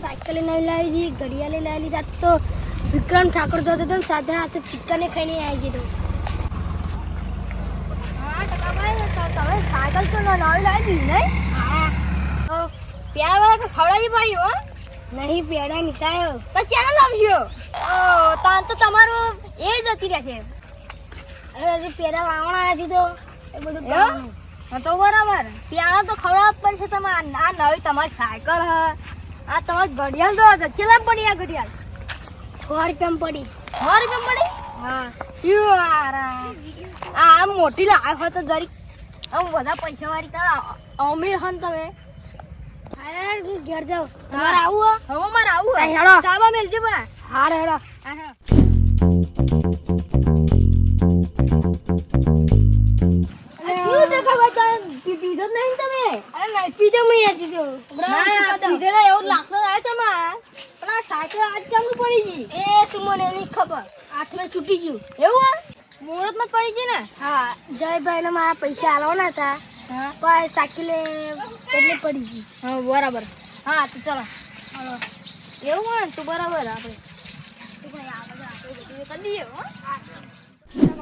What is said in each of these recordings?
Cycle નવી લાવી દી, ઘડિયાળે લાવી લીધા તો વિક્રમ ઠાકોર જતો હતો ને સાથે હાથે ચિક્કને ખાઈને આવી ગયો. હા ટકાભાઈ, તમે સાયકલ તો નવી લાવી દીધી નહીં? હા. પ્યારા વાળા ખવડાવી ભાઈ હો નહીં, પેડા નીકળ્યો તો ક્યાં લાવશો? તાન તો તમારું એ જતી રહેશે. અરે હજી પેડા વાવણા હજી તો એ બધું કરવાનું. હા તો બરાબર, પ્યારા તો ખવડાવવા પડશે. તમારે આ નવી તમારી સાયકલ હ, આ તમારી ઘડિયાળ તો કેટલા પડી? આ ઘડિયાળ 100 રૂપિયામાં પડી. 100 રૂપિયામાં પડી? હા. શું આ મોટી લાવ હોય તો જરી આમ બધા પૈસા વાળી તારા અમીર હન તમે. અરે હું ઘેર જાઉં. તમારે આવું હવે? મારે આવું હેડો. ચાબા મેલજો બા. હા હેડો. પીધો નહીં તમે? અરે નહીં પીધો. મેં પીધો એવું લાગતો પણ આ સાયકલ આજ ચાલુ પડી ગઈ. એ શું મને એની ખબર, હાથમાં છૂટી ગયું. એવું મુહૂર્ત માં પડી ગઈ ને? હા, જયભાઈ ને મારા પૈસા આલવાના હતા પણ સાયકલે એટલે પડી ગઈ. હા બરાબર. હા તો ચાલો એવું હોય ને તો બરાબર. આપણે કરી દઈએ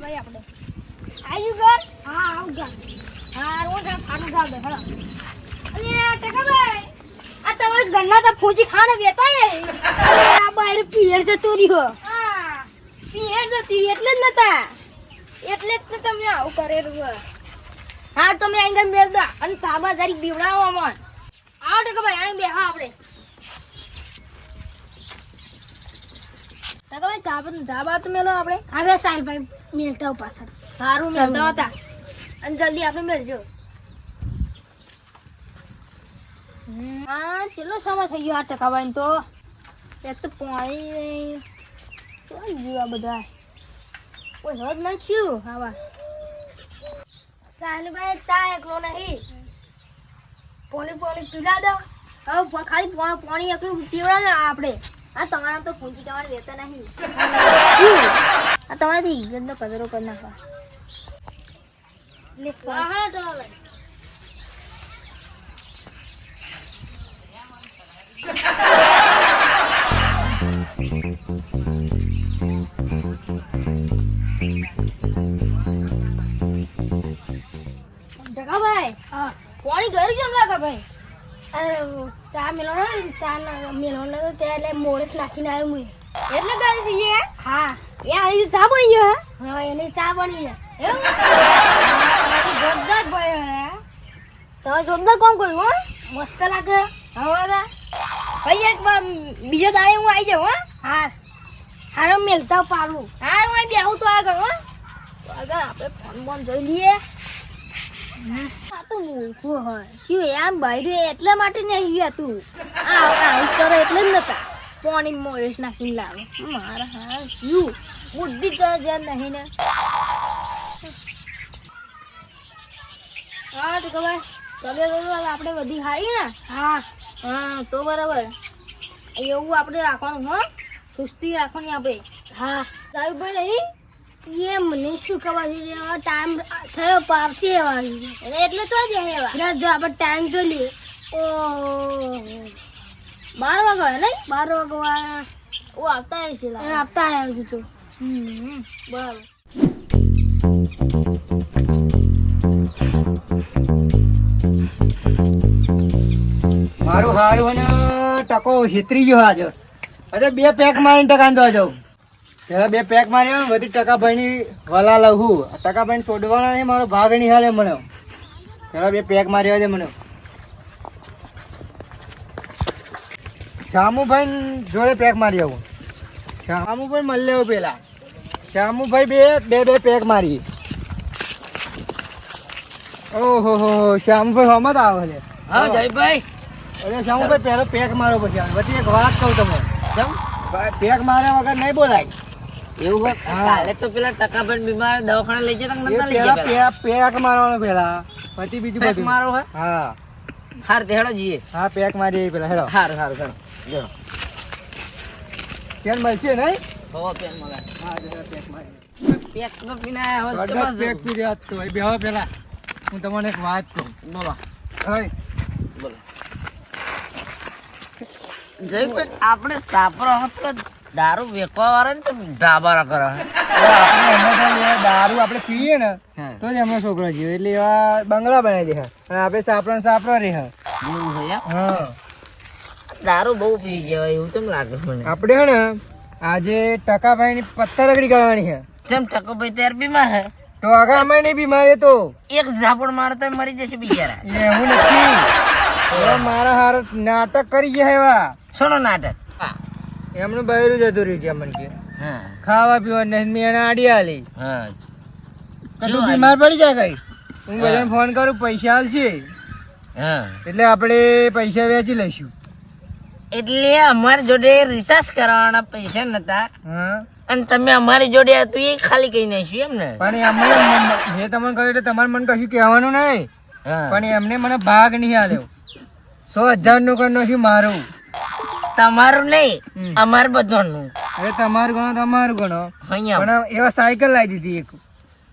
ભાઈ. આપણે આવ્યું ઘર? હા આવું ઘર. હા રોજ ખાનું ખાવ દે. હેલો. અરે ટકાભાઈ, આ તમારા ઘરના તો ફૂજી ખાને વેતા આ બહાર પિયર જતું રહ્યો. હા પિયર જતી એટલે જ નતા, એટલે જ તમે આવું કરેલું. હા તમે અહીં મેળ દો અને સાબા જરી બીવડાવો અમન. આવો ટકાભાઈ અહીં બેહા. આપણે ટકાભાઈ ચાબા તો મેલો. આપણે હવે સાહેલભાઈ મેળતા પાછળ. સારું મેળતા હતા અને જલ્દી આપણે મેળજો. હા ચેટલો સમય થઈ ગયો આ ટકાભાઈ તો. એક તો પાણી જોઈ ગયું આ બધા કોઈ હદ નાખ્યું. હા સાહેલભાઈ ચા એકલો નહીં, પાણી પીલા દો. હવે ખાલી પાણી એકલું પીવડા દો આપણે. હા તમારા તો પૂંજી તમારે રહેતા નહીં. આ તમારી ઇજ્જતનો કદરો કરી નાખવા. ભાઈ પાણી ગયું કેમ લાગે ભાઈ? ચા મેળવાનો, ચા મેળવાનો તો ત્યારે મોરસ નાખીને આવ્યું હું એટલે કરી દઈએ. હા એ આવી ચા બની ગયો. હા એની ચા બની જાય એવું. જોરદાર ભાઈ, તમે જોરદાર કામ કર્યું. મસ્ત લાગે. હવે ભાઈ એક બીજો દાડે હું આવી જાઉં. હા હારો મેલતા પાડું. હા હું અહીં બેહું તો આગળ. આગળ આપણે ફોન બોન જોઈ લઈએ. આ તો મૂર્ખું હોય શું આમ બહાર એટલા માટે નહીં ગયા તું. આવું કરો એટલે જ નતા પાણી મોરેશ નાખીને લાવે. મારા હા શું બુદ્ધિ તો જ્યાં નહીં ને. હા તો ખબર તમે આપણે બધી ખાઈ ને. હા હા તો બરાબર એવું આપણે રાખવાનું. હા સુસ્તી રાખવાની આપણે. હા સાહેબભાઈ નહીં એ મને શું ખબર છે. ટાઈમ થયો પાવશે એટલે તો જ જો આપણે ટાઈમ જોઈ લઈએ. ઓ 12 વાગ્યા નહીં? 12 વાગ્યા ઓ આવતા આવે છે. આવતા આવ્યા છે તો બરાબર. મારું હારું અને ટકો છેતરી ગયો આજે. અરે 2 પેક મારીને ટકા દો જાઉં. પેલા 2 પેક માર્યા બધી ટકાભાઈની વલા લઉં. ટકાભાઈને છોડવાના નહીં, મારો ભાગ નહીં હાલે મને. પેલા 2 પેક માર્યા છે મને. શામુભાઈ જોડે પેક મારી આવું. શામુભાઈ મળી લેવું પેલા. શામુભાઈ બે પેક મારી. ઓહો હો શ્યામભાઈ હમત આવે છે. હા જયભાઈ. અરે શ્યામભાઈ પહેલો પેક મારો પછી વચ્ચે એક વાત કહું તમે. પેક માર્યા વગર નહીં બોલાય. એવું હોય? કાલે તો પેલા ટકાભાઈ બીમાર દવાખાને લઈ જતા નતા લઈ ગયા. પેક મારવાનો પેલા પછી બીજું બધું મારો હે. હા હાર તે હેડો જીએ. હા પેક મારી પેલા હેડો. હાર હેડો જો પેન મળશે નહીં? હો પેન મળે. હા પેક મારી. પેક તો પીને આવ્યા હો, અડધા શું પેક પી રહ્યા તો એ બેહો પેલા હું તમને એક વાત કહું. બોલો હોય જયભાઈ, આપણે સાપરો હોત તો દારૂ વેચવા વાળા ને તો ડાબારા કરે. આપણે હમણાં દારૂ આપણે પીએ ને હા. તો જ એમનો છોકરો જીવે એટલે એવા બંગલા બનાવી દે અને આપણે સાપરા રહે. એવું હોય એમ? હા દારૂ બહુ પી જવાય એવું કેમ લાગે મને? આપણે હે ને આજે ટકાભાઈ ની પત્તા રગડી કરવાની છે જેમ ટકોભાઈ ત્યારે બીમાર હે, તો આગળ અમે નહીં બીમાર એ તો એક ઝાપડ મારે તો મરી જશે બિચારા. એવું નથી. હવે મારા હાર નાટક કરી ગયા એવા શોનો નાટક? હા એમનું બહેરું જતું રહ્યું કે મને કે હા ખાવા પીવા નહીં મેં એને આડી આલી હા. તો તું બીમાર પડી જા કઈ હું બધાને ફોન કરું પૈસા આલશે હા એટલે આપણે પૈસા વેચી લઈશું. એટલે અમારી જોડે રિચાર્જ કરાવવાના પૈસા નતા હા અને તમે અમારી જોડે હતું એ ખાલી કઈ નાખ્યું એમ ને? પણ એમને મેં તમને કહ્યું એટલે તમારે મને કશું કહેવાનું નહીં હા. પણ એમને મને ભાગ નહીં આલ્યો. 100,000 નું કરી નાખ્યું મારું. તમારું નહીં અમારું બધાનું. અરે તમારું ગણો તમારું ગણો અહીંયા પણ એવા સાયકલ લાવી દીધી એક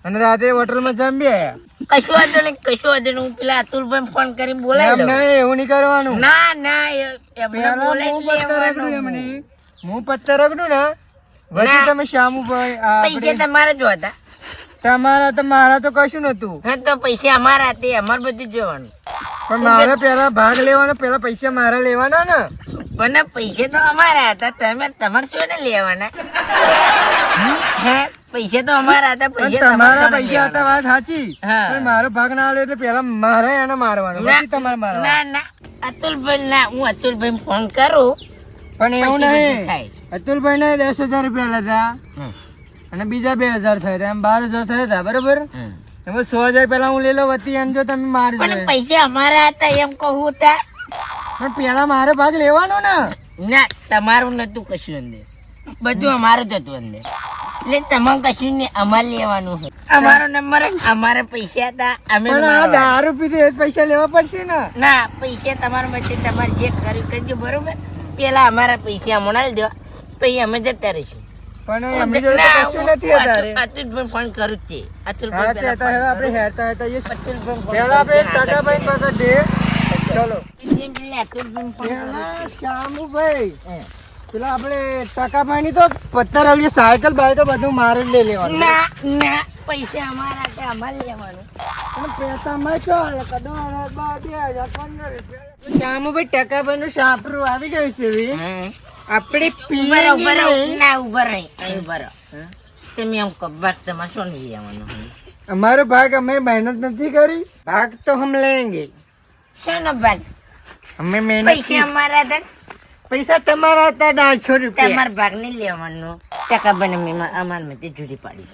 અને રાતે હોટલમાં જમી આયા. કશું વાંધો નહીં, કશું વાંધો નહીં. હું પેલા અતુલભાઈ ફોન કરીને બોલાવી એમ દઉં. નહીં એવું નહીં કરવાનું. ના ના એમને પેલા બોલાવી હું પત્તા લેવાનું. રગડું એમને હું પત્તા રગડું ને વચ્ચે ના. તમે શ્યામુભાઈ આ પૈસા આપણે- તમારા જ હતા. તમારા તો મારા તો કશું નતું હા તો પૈસા અમારા હતા, અમારે બધું જોવાનું. પણ મારે પેલા ભાગ લેવાનો પેલા પૈસા મારા લેવાના ને. પણ પૈસા તો અમારા હતા, તમે તમારે શું ને લેવાના? હે પૈસા તો અમારા હતા, પણ પૈસા તમારા તમારે પૈસા હતા વાત સાચી હા. પણ મારો ભાગ ના આલે એટલે પેલા મારે એને મારવાનો પછી તમારે મારવાનો. ના ના અતુલભાઈ ના, હું અતુલભાઈ ફોન કરું પણ એવું પછી બધું નહીં થાય. અતુલભાઈ ને 10,000 રૂપિયા લેતા હમ, અને બીજા 2,000 થયા હતા એમ 12,000 થયા હતા બરોબર. હમ. એમાં 100,000 પેલા હું લઈ લો વતી એમ જો તમે મારજો પણ પૈસા અમારા હતા એમ કહું હતા. પણ પેલા મારો ભાગ લેવાનો ને. ના તમારું નતું કશું અંદર, બધું અમારું જ હતું અંદર. એટલે તમારે કશું નહીં, અમારે લેવાનું હોય. અમારો નંબર અમારે પૈસા હતા, અમે પણ આ મારવાના. દારૂ પીધે એ જ પૈસા લેવા પડશે ને. ના પૈસા તમારા વચ્ચે તમારે જે કર્યું કરજો બરોબર. પેલા અમારા પૈસા હમણાં દો પછી અમે જતા રહીશું. પણ એમની જોડે તો કશું નથી અત્યારે. અતુલભાઈ ફોન કરું જ છે. હા અતુલભાઈ તે પહેલા અત્યારે ફોન આપણે કરું. હેરતા હેરતા જઈશું. અતુલભાઈ ફોન પેલા આપણે કરું. કાકાભાઈ પાસે દે ચલો. જેમ પેલા અતુલભાઈ ફોન કરું. પેલા શ્યામુભાઈ હે. પેલા આપણે ટકાભાઈ ની તો પત્તા રવડી સાયકલ બાયકલ બધું મારે જ લઈ લેવાનું. ના ના પૈસા અમારા હતા, અમારે લેવાનું. પણ પૈસામાં શું હાલે? કદો હાલે? 2,000, 15,000 રૂપિયા. શ્યામુભાઈ ટકાભાઈ નું સાપરું આવી ગયું છે હવે. હા. આપણે ઉભા રહો, ઉભા રહો. પીએ ના ઉભા રહી, અહીં ઉભા રહો. તમે એમ કહો ભાગ તમારે શું નહીં લેવાનું? અમારો ભાગ અમે મહેનત નથી કરી ભાગ તો હમ લેંગે. શાનો ભાગ? અમે મહેનત પૈસા અમારા હતા, પૈસા તમારા હતા 150 રૂપિયા તમારા ભાગ નહીં લેવાનું. ટકા બને અમારા માટે જુદી પાડી.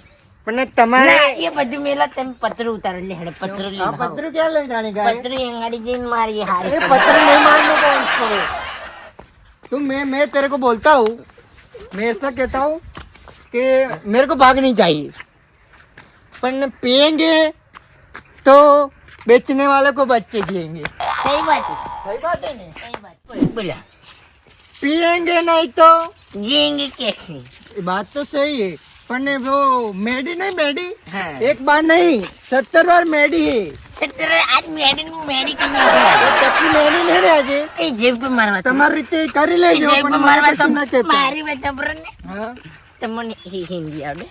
પણ તમારે ના એ બધું મેલા તમે પત્ર ઉતારો એટલે હેડો પત્ર લઈ આ આવો. પત્ર ક્યાં લઈ જાણી ગાય? પત્ર અંગાડી જઈને મારી હારી ये पत्र नहीं मारने का इसको. तुम मैं तेरे को बोलता हूँ, मैं ऐसा कहता हूँ कि मेरे को भाग नहीं चाहिए, पर पिएंगे तो बेचने वाले को बच्चे खिलेंगे. સહી વાત છે, सही बात है नहीं? સહી વાત છે. બોલા पिएंगे नहीं तो જીએંગે કેસી. ये बात तो सही है, पर वो मेडी नहीं मेडी હા एक बार नहीं 70 बार मेडी है. સત્તર આજ મેડીનું મેડી કરી ये चक्की मेडी नहीं रहे આજે એ જેબ પર મારવા તો. તમારી રીતે કરી એ લેજો જેબ પણ પર મને મારવા તો કશું ના કહેતા. મારી વાત સાંભળો ને. हाँ તમને હિન્દી આવડે?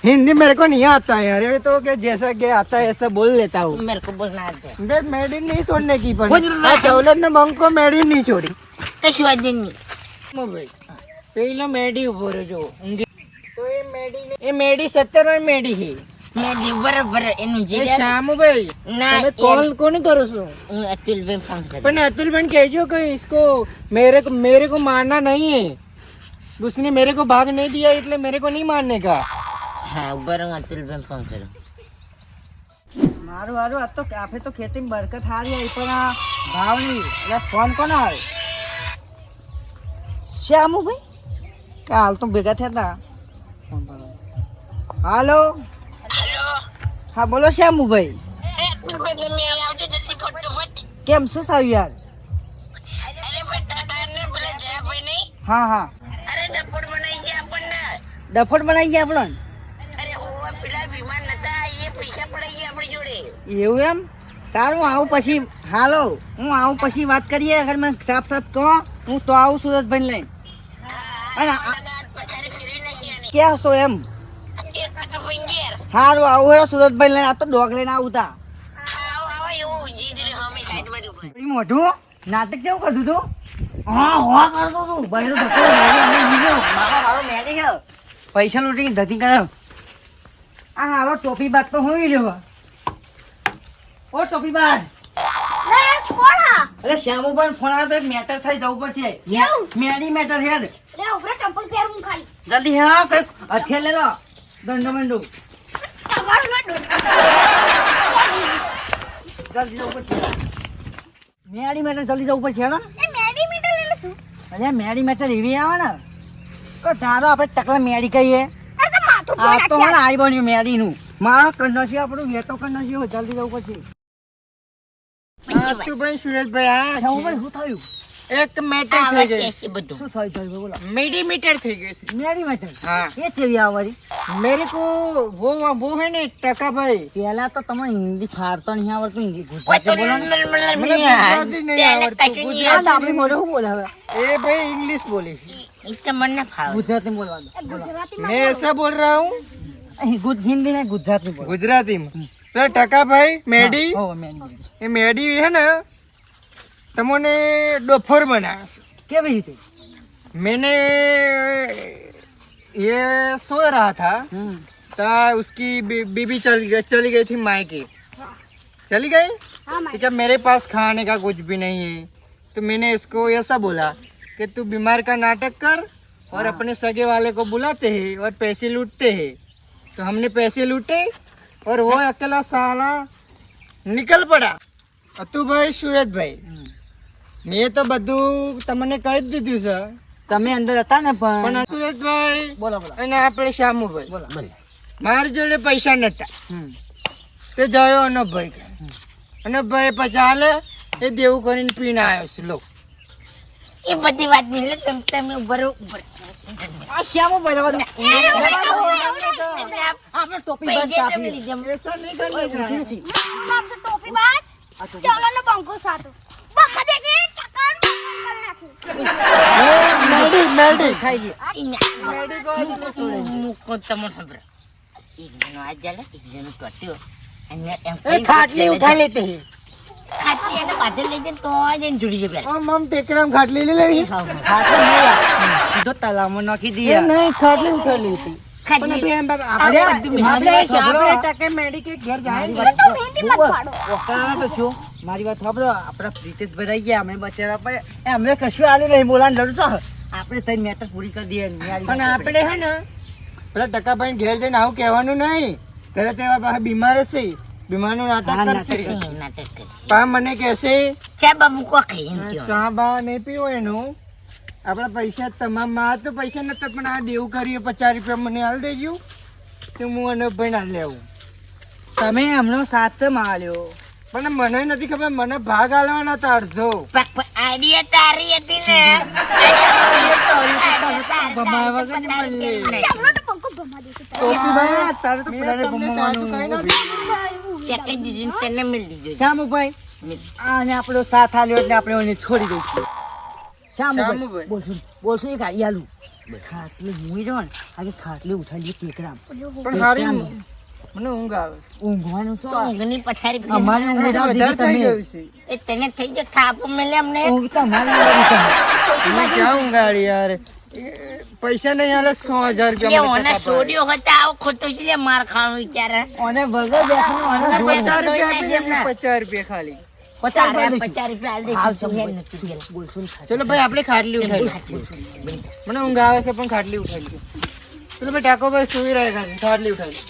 हिंदी मेरे को नहीं आता है यार, ये तो क्या जैसा कि आता है ऐसा बोल लेता हूँ. મેરે કો બોલના આતે. मैं मेडी नहीं छोड़ने की बोल पड़ी. रहा है. चौलत ने मंग को मेडी नहीं छोड़ी. કશું વાત નહીં. भाई पहले मेडी उभो रहो जो तो ये मेडी 70 में मेडी है. મેડી બરાબર એનું ये જીજા श्यामू भाई ના તમે कॉल कोनी करो सो. હું અતુલભાઈ ફોન કરું. पर अतुल बहन कहजो कि इसको मेरे को मारना नहीं है. उसने मेरे को भाग नहीं दिया इसलिए मेरे को नहीं मारने का. હા ઉભા રહો, અતુલભાઈ ફોન કરું. મારું હારું આજ તો કાફે તો ખેતીમાં બરકત હારી આવી પણ આ ભાવ નહીં એટલે ફોન કોનો આવે? શ્યામુભાઈ કાલ તો ભેગા થયા હતા. હાલો હા બોલો શ્યામુભાઈ. કેમ શું થયું યાર? હા હા ડફોડ બનાવી ગયા આપણને. એવું એમ સારું આવું પછી હાલો હું આવું પછી વાત કરીએ અગર મને સાફ સાફ કહો હું તો આવું સુરતભાઈ લઈને અને ક્યાં છો એમ સારું આવું હેડો સુરતભાઈ લઈને આ તો ડોગ લઈને આવું તા મોઢું નાટક કેવું કરતું તું હા કરતો તું બહેરો ધક્કો મારો મેડી છે પૈસા લૂટી ધતી કર્યો આ હારો ટોપી બાદ તો હોઈ રહ્યો ઓ ટોપી બાદ અરે શ્યામુ પણ ફોન આવે તો એક મેટર થઈ જવું પડશે મેડી મેટર હેડ જલ્દી હા કઈક હથિયાર લે લો દંડો મંડો જલ્દી જવું પડશે મેડી મેટર જલ્દી જવું પડશે હેડો અરે મેડી મેટર એવી આવે ને તો ધારો આપણે ટકલા મેડી કહીએ આ તો મને આઈ બન્યું મેડી નું મારો કન્નોસી આપણું વેતો કન્નોસી જલ્દી જવું પડશે તું ભાઈ સુરેશભાઈ આ શ્યામુ ભાઈ શું થયું એક મેટર થઈ ગઈ શું થયું થયું બોલો મીટર થઈ ગઈ છે મેડી મેટર हाँ એ ચેવી આવરી मेरे को वो है ने टका भाई પેલા તો તમે હિન્દી ફાડતો નહીં આવડતું હિન્દી ઓય ગુજરાતી તો બોલો ને ગુજરાતી નહીં આવડતું આ તો આપણી મોઢે શું બોલે હવે ए भाई इंग्लिश बोली મને ફાવે ગુજરાતી બોલવા દો मैं ऐसा बोल रहा हूँ અહીં હિન્દી નહીં ગુજરાતી બોલો गुजराती में तो टका भाई मेडी હો મેડી ये मेडी है ना तमोने दोपहर बनाया છે. કેવી રીતે मैंने ये सो रहा था तो उसकी बीबी चली गई थी मायके चली गई तो क्या मेरे पास खाने का कुछ भी नहीं है तो मैंने इसको ऐसा बोला कि तू बीमार का नाटक कर और अपने सगे वाले को बुलाते हैं और पैसे लूटते हैं तो हमने पैसे लूटे और वो अकेला साला निकल पड़ा और तू भाई सूरज भाई મેં તો બધું તમને કહી જ દીધું છે તમે અંદર હતા ને પણ પણ સુરેશભાઈ બોલો બોલો અને આપણે શ્યામુભાઈ બોલો મારી જોડે પૈસા નતા તે જયો અનોભાઈ અનોભાઈ પછી હાલે એ દેવું કરીને પીને આવ્યો છે લો એ બધી વાત મિલે તમે બરોબર આ શ્યામુ ભાઈ રવા દો. આપણે ટોપી બંધ કાપી ऐसा नहीं करने का है। मेडी मेडी ખાઈ લે मेडी को आज नहीं छोड़ेंगे। મૂકો તમને ખબર એક જણો આ જલે એક જણો ટટ્યો અને એમ ए खाटली उठा लेते हैं ખાતી એને બાધે લઈ જાય તો જઈને જુડી જાય પેલા हम टेकराम खाटली ले लेंगे ખાટલો નહીં સીધો તલાવમાં નાખી ये દઈએ नहीं खाटली उठा ली थी ખાતી આપણે ટકે મેડી કે ઘર જાય ઓકાળા તો શું મારી વાત સાંભળો આપણા પ્રીતેશભાઈ રહી ગયા અમે બચારા પર અમને કશું આલ્યું નહીં બોલાને લડું તો આપણે તઈ મેટર પૂરી કરી દઈએ પણ આપણે હે ને પેલા ટકાભાઈ ઘેર જઈને આવું કહેવાનું નહીં ત્યારે તેવા પાસે બીમાર હશે બીમારનું નાટક કરશે નાટક કરી પા મને કહેશે ચા બાબુ કો ખાઈ એમ કયો ચા બા નહીં પીવો એનું આપણા પૈસા તમામ માં તો પૈસા નતા પણ આ દેવું કરીએ 50 રૂપિયા મને હાલ દેજો તો હું અનભાઈ ના લેવું તમે એમનો સાથ માલ્યો પણ મને નથી ખબર મને ભાગ આલવાનો હતો અડધો આઈડિયા તારી હતી ને ટોપીભાઈ તારે તો પેલાને મેં તમને સાચું કહી ભમાવાનું ચેક દીધી તને મિલ દીધો શ્યામુભાઈ આને આપણો સાથ આલ્યો એટલે આપણે એને છોડી દઈશું શ્યામુભાઈ શ્યામુભાઈ. બોલશું એક આઈ આલું ખાટલી મૂઈ રહ્યો ને આજે ખાટલી ઉઠાડી ટેકરામ પણ હારી મને ઊંઘ આવે છે. ઊંઘવાનું તો ઊંઘની પથારી પર અમારી ઊંઘ વધારે ઉડાડી થઈ તમે ગયું છે એ તને થઈ ગયો થાપો મેલે અમને ઊંઘ તો અમારી ઉડાડી તમે તમે ક્યાં ઊંઘાડી યાર એ પૈસા નહીં હાલે 100,000 એ રૂપિયા મને ઓને ટકા સોડિયો હતા આવો ખોટો છે લે માર ખાવાનું વિચારે ઓને વગર બેઠાનું ઓને પાડે. જોડે. 50 રૂપિયા આપી દે 50 રૂપિયા ખાલી 50 રૂપિયા દઈશું. 50 રૂપિયા આલ હાલ દે સમજાય. નથી પેલા બોલશું ને ખાટલી. ચલો ભાઈ આપણે ખાટલી ઉઠાડી મને ઊંઘ આવે છે પણ ખાટલી ઉઠાડી ચલો ભાઈ ટાકો ભાઈ સુઈ રહ્યા છે ખાટલી ઉઠાડી